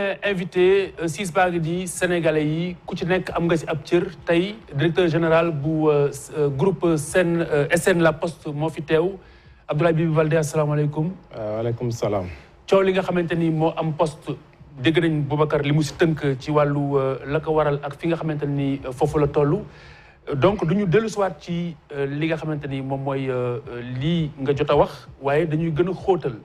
bien invité Ciss baa ngi di sénégalais yi ku ci nekk am nga ci ab cër tey directeur général bu groupe SN La Poste moo fi teew Abdoulaye Bibi Baldé asalaamaaleykum. waaleykum salaam. coow li nga xamante ni moo am poste dégg nañ Boubacar li mu si tënk ci wàllu la ko waral ak fi nga xamante ni foofu la toll. donc du ñu dellusiwaat ci li nga xamante ni moom mooy lii nga jot a wax waaye dañuy gën a xóotal.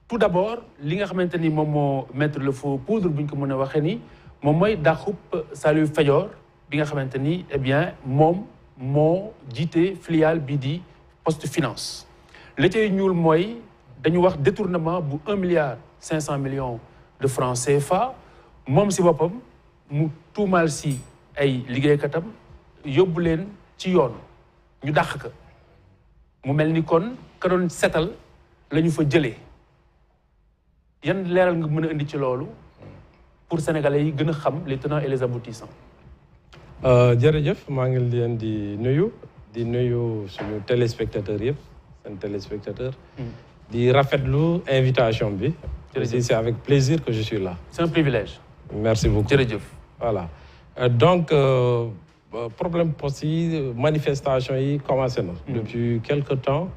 tout d'abord li nga xamante ni moom moo mettre le feu poudre bu ñu ko mën a waxee ni moom mooy dàqub Saliou Fayor bi nga xamante ni eh bien moom moo jiite filiale bii di Poste Finance. la cay ñuul mooy dañu wax détournement bu 1,5 milliard de francs CFA moom si boppam mu tuumaal si ay liggéeykatam yóbbu leen ci yoon ñu dàq ka mu mel ni kon ka doon setal la ñu fa jëlee. yan leeral nga mën a indi ci loolu pour sénégalais yi gën a xam les tenants et les aboutissants. jërëjëf maa ngi leen di nuyu suñu téléspectateurs yëpp seen téléspectateurs. di rafetlu invitation bi. c'est avec plaisir que je suis là. c'est un privilège. merci beaucoup jërëjëf. voilà donc problème poste yi manifestation yi commencé na. depuis quelque temps.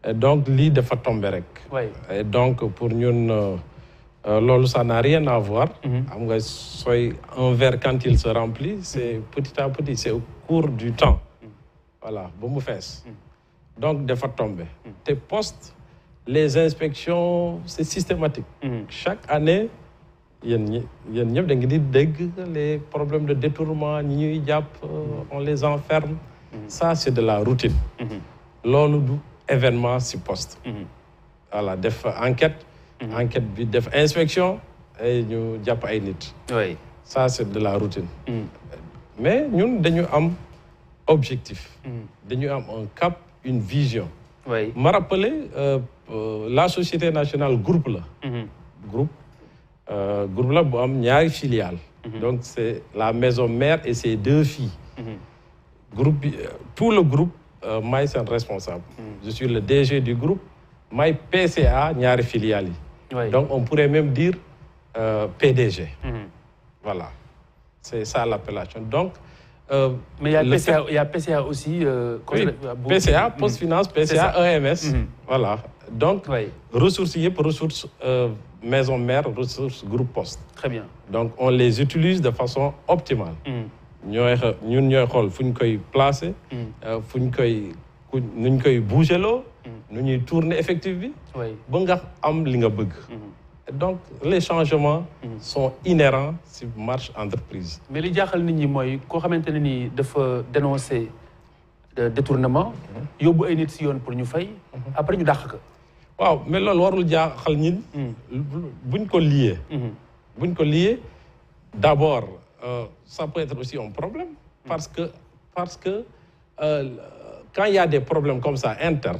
Et donc lii dafa tombé rek. Et donc pour ñun loolu ça n'a rien à voir. xam nga sooy un verre quand il se remplit c'est petit à petit c'est au cours du temps. voilà ba mu fees. donc dafa tombé. te poste les inspections c'est systématique. chaque année yéen ñëpp da ngeen di dégg les problèmes de détournement ñi ñuy jàpp on les enferme. ça c'est de la routine. loolu du événement si poste. voilà def enquête. enquête bi def inspection et ñu jàpp ay nit. oui ça c'est de la routine. mais ñun dañu am objectif. dañu am un cap une vision. oui ma rappeler la société nationale groupe la. groupe la bu am ñaari filiale. donc c'est la maison mère et ses deux filles. groupe bi tout le groupe. maay seen responsable. je suis le DG du groupe maay PCA ñaari filiales yi. donc on pourrait même dire PDG. voilà c'est ça l'appellation donc. mais il y a PCA aussi. PCA Poste Finance PCA EMS. voilà donc. ressources yëpp ressources maison mère ressources groupe Poste. très bien donc on les utilise de façon optimale. ñun ñooy xool fu ñu koy placer. fu ñu koy bouger loo. nu ñuy tourner effectif bi. ba nga am li nga bëgg. donc les changements. sont inhérents ci marche entreprise. mais li jaaxal nit ñi mooy koo xamante ne ni dafa dénoncer détournement. yóbbu ay nit ci yoon pour ñu fay. après ñu dàq ko. waaw mais loolu warul jaaxal ñin. buñ ko lié. buñ ko lié d'abord. Ça peut être aussi un problème parce que quand il y a des problèmes comme ça internes,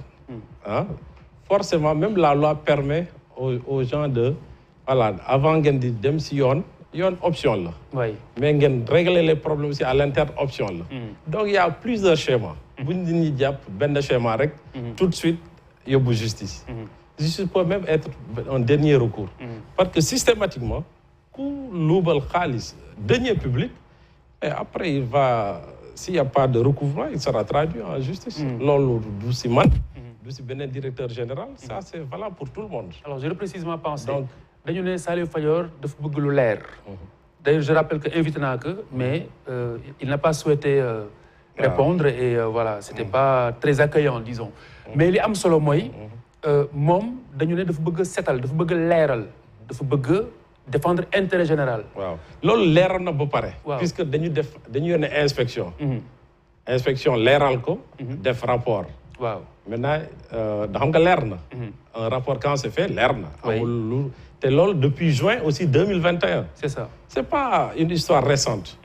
forcément même la loi permet aux gens de voilà avant ngeen di dem si yoon option la. mais ngeen régler les problèmes aussi à l'interne option la. donc il y a plusieurs schémas. bu ñu ñi jàpp benn schéma rek. tout de suite yóbbu justice. justice peut même être un dernier recours. parce que systématiquement ku luubal xaalis deniers publics et après il va s'il y a pas de recouvrement il sera traduit en justice. loolu du si man. du si beneen directeur général. ça c'est valable pour tout le monde. alors je l'ai précisément pensé. donc dañu ne Saliou Fayor dafa bëgg lu leer. d'ailleurs je rappelle que invité naa ko mais il n'a pas souhaité répondre et voilà c'était pas très accueillant disons. mais li am solo mooy moom dañu ne dafa bëgg setal dafa bëgg leeral dafa bëgg défendre intérêt général. waaw loolu leeral na ba pare. waaw puisque dañu yónnee inspection. inspection leeral ko. def rapport. waaw maintenant da xam nga leer na. un rapport quand c'est fait leer na. amul lu te loolu depuis juin aussi 2021. c'est ça c'est pas une histoire récente.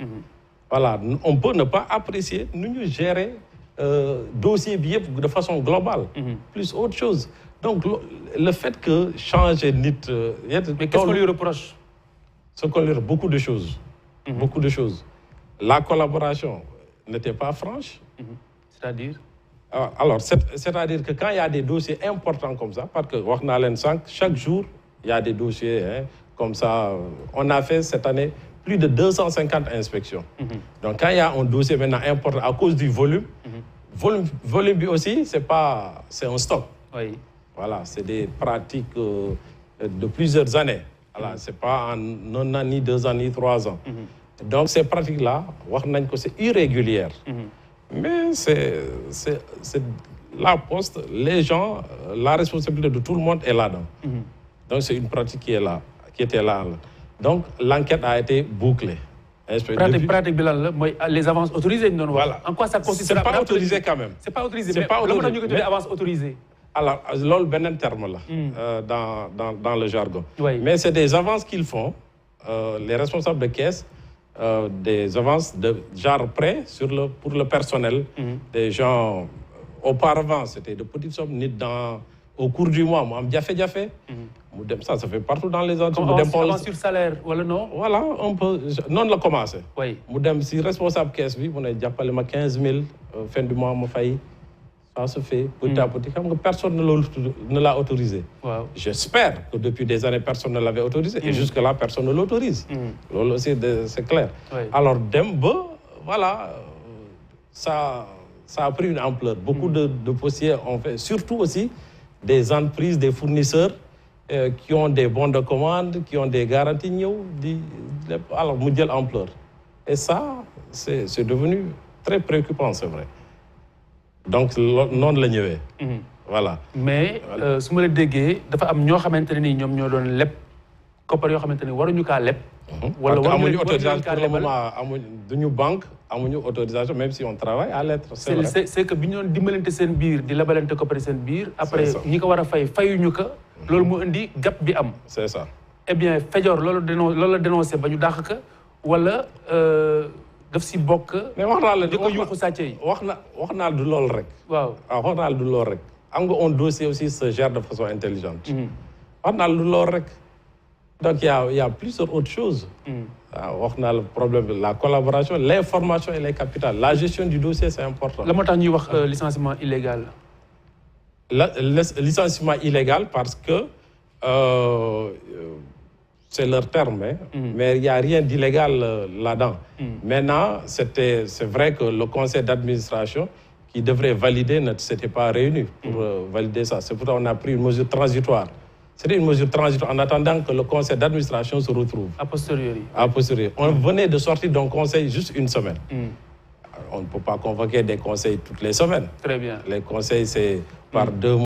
voilà on peut ne pas apprécier nu ñu gérer dossier bi yëpp de façon globale. plus autre chose. donc le fait que changer nit. mais qu'est-ce qu'on lui reproche? Ce qu'on lui reproche, beaucoup de choses. Beaucoup de choses. La collaboration n'était pas franche. C'est-à-dire? Alors, c'est-à-dire que quand il y a des dossiers importants comme ça, parce que chaque jour, il y a des dossiers Comme ça, on a fait cette année plus de 250 inspections. Donc quand il y a un dossier maintenant important à cause du volume, volume aussi, c'est un stock. Oui. Voilà, c'est des pratiques de plusieurs années. Voilà, c'est pas en 1 an, ni 2 ans, ni 3 ans. Donc ces pratiques-là, c'est irrégulière. Mais c'est la poste, les gens, la responsabilité de tout le monde est là-dedans. Donc c'est une pratique qui était là. Donc l'enquête a été bouclée. Pratique bilan, les avances autorisées. Voilà. En quoi ça consiste? C'est pas autorisé quand même. C'est pas autorisé. C'est pas autorisé. Mais avance autorisée. Alors, c'est un terme là, dans le jargon. Oui. Mais c'est des avances qu'ils font, les responsables de caisse, des avances de genre prêt pour le personnel. Des gens, auparavant, c'était de petites sommes, au cours du mois, ça se fait partout dans les entreprises. Avance sur salaire, voilà, non? Voilà, on peut, non, on l'a commencé. Oui. Si responsable caisse, on a déjà parlé de 15 000, fin du mois, on failli. Ça se fait petit à petit. Personne ne l'a autorisé. Wow. J'espère que depuis des années, personne ne l'avait autorisé. Et jusque-là, personne ne l'autorise. C'est clair. Oui. Alors, voilà, ça a pris une ampleur. Beaucoup de dossiers ont fait, surtout aussi des entreprises, des fournisseurs qui ont des bons de commande, qui ont des garanties. Alors, mondial ampleur. Et ça, c'est devenu très préoccupant, c'est vrai. Donc non la ñëwee. Voilà. Mais su ma la déggee dafa am ñoo xamante ne nii ñoom ñoo doon leb koppar yoo xamante ne waruñu kaa leb. wala amuñu autorisation pour le moment duñu banque amuñu autorisation même si on travaille à lettre. C'est que bi ñu doon dimbalante seen biir di lebalante koppar seen biir. après ñi ko war a fayuñu ko. loolu mu indi gap bi am. C'est ça. Eh bien Fedior loolu la dénoncé ba ñu dàq ko wala. daf si bokk. mais wax naa la di ko yuuxu sàcce yi. wax naa du lool rek. waaw wax naa du lool rek. am nga un dossier aussi se gère de façon intelligente. wax naa du lool rek. donc il y a plusieurs autres choses. wax naa le problème de la collaboration, l'information et les capitales. La gestion du dossier c'est important. la moo tax ñuy wax licenciement illégal. Licenciement illégal parce que c'est leur terme, mais il n'y a rien d'illégal là-dedans. Maintenant, c'est vrai que le conseil d'administration qui devrait valider ne s'était pas réuni pour valider ça. C'est pourquoi on a pris une mesure transitoire. C'était une mesure transitoire en attendant que le conseil d'administration se retrouve. A posteriori. A posteriori. On venait de sortir d'un conseil juste une semaine. On ne peut pas convoquer des conseils toutes les semaines. Très bien. Les conseils, c'est par 2 mois.